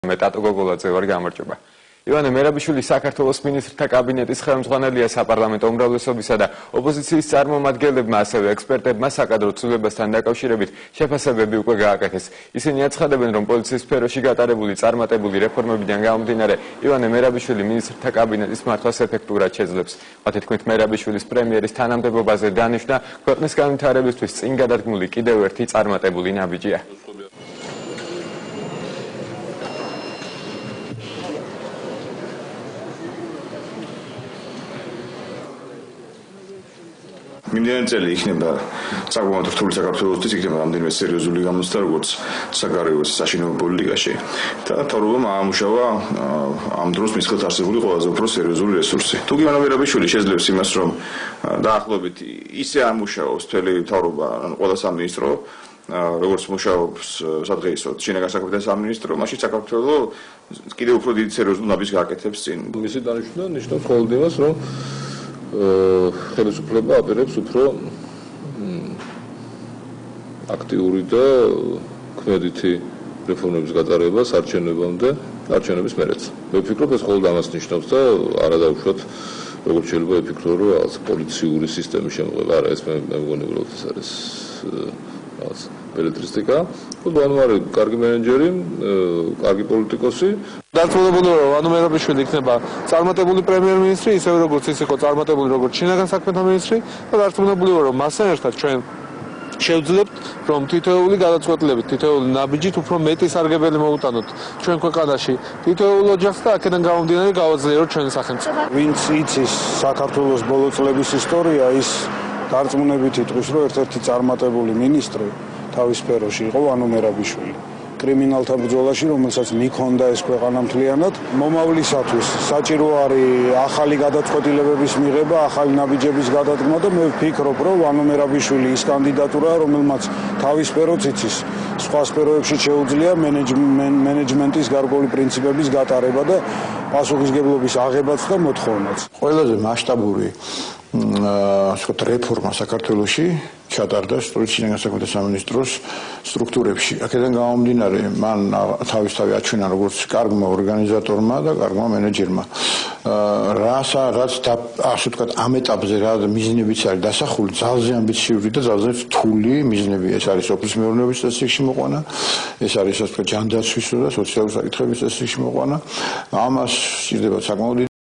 Tato Gogoladzé ვარ გამარჯობა. ივანე მერაბიშვილი საქართველოს მინისტრთა კაბინეტის ხელმძღვანელია საპარლამენტო უმრავლესობისა და ოპოზიციის წარმომადგენლებმა ასევე ექსპერტებმა საკადრო ცვლილებასთან დაკავშირებით შეფასებები უკვე გააკეთეს. ისინი აცხადებენ, რომ პოლიციის სფეროში გატარებული წარმატებული რეფორმებიდან გამომდინარე, ივანე მერაბიშვილი მინისტრთა კაბინეტის მართვას ეფექტურად შეძლებს. მათი თქმით, მერაბიშვილის პრემიერის თანამდებობაზე დანიშვნა ქვეყნის განვითარებისთვის წინ გადადგმული კიდევ ერთი წარმატებული ნაბიჯია. Minden წელი იქნება საკმაოდ რთული საქართველოსთვის, იქნება რამდენიმე სერიოზული გამოცდა, როგორც საგარეო საშინაო პოლიტიკაში. და თავრობამ აამუშავა ამ დროს მის ხელთ არსებული ყველაზე უფრო სერიოზული რესურსი. თუ კი ივანე მერაბიშვილი შეძლებს იმას, რომ დაახლოებით ისე ამუშაოს მთელი თავრობა, ყველა სამინისტრო, როგორც მუშაობს სადღეისოდ შინაგან საქმეთა სამინისტრო, მაშინ საქართველოს კიდევ უფრო დიდი სერიოზული ნაბიჯს გააკეთებს წინ. მისი დანიშვნა ნიშნავს მხოლოდ იმას, რომ ხელისუფლება აპირებს უფრო აქტიური და ქმედითი რეფორმების გატარებას არჩევნებამდე, არჩევნების მერეც. მე ვფიქრობ, ეს მხოლოდ ამას ნიშნავს და არა დავუშვათ, როგორც შეიძლება ვფიქრო, რომ რაღაც პოლიციური სისტემის შემოღება. არა, ეს მე მგონი უბრალოდ ეს არის რაღაც ბელეტრისტიკა. ანუ არის კარგი მენეჯერი, კარგი პოლიტიკოსი. დარწმუნებული ვარ, ივანე მერაბიშვილი იქნება წარმატებული პრემიერ-მინისტრი, ისევე როგორც ის იყო წარმატებული როგორც შინაგან საქმეთა მინისტრი და დარწმუნებული ვარ, რომ მასთან ერთად ჩვენ შევძლებთ, რომ თითოეული გადაწყვეტილებით, თითოეული ნაბიჯით უფრო მეტი სარგებელი მოუტანოთ ჩვენ ქვეყანაში, თითოეულ ოჯახს და აქედან გამომდინარე გავაძლიეროთ ჩვენი სახელმწიფო. ვინც იცის საქართველოს ბოლო წლების ისტორია, ის დარწმუნებით იტყვის, რომ ერთ-ერთი წარმატებული მინისტრი თავის სფეროში იყო ივანე მერაბიშვილი. კრიმინალთა ბრძოლაში, რომელსაც მიქონდა ეს ქვეყანა მთლიანად, მომავლისათვის საჭირო არის ახალი გადაწყვეტილებების მიღება, ახალი ნაბიჯების გადადგმა და მე ვფიქრობ, რომ ივანე მერაბიშვილი ის კანდიდატურაა, რომელმაც თავის სფეროც იცის, სხვა სფეროებში შეუძლია მენეჯმენტის გარკვეული პრინციპების გატარება და პასუხისგებლობის აღებაც და მოთხოვნაც. ყველაზე მასშტაბური რეფორმა საქართველოში ჩატარდა შინაგან საქმეთა სამინისტროს სტრუქტურებში. აქედან გამომდინარე, მან თავისთავად აჩვენა როგორც კარგმა ორგანიზატორმა და კარგმა მენეჯერმა. რაც ასე ვთქვათ, ამ ეტაპზე რა მიზნებიც არის დასახული, ძალზე ამბიციური და ძალზე რთული მიზნები. ეს არის სოფლის მეურნეობის წესრიგში მოყვანა, ეს არის ასე ვთქვათ, ჯანდაცვის და სოციალური საკითხების წესრიგში მოყვანა. ამას სჭირდება საკმაოდ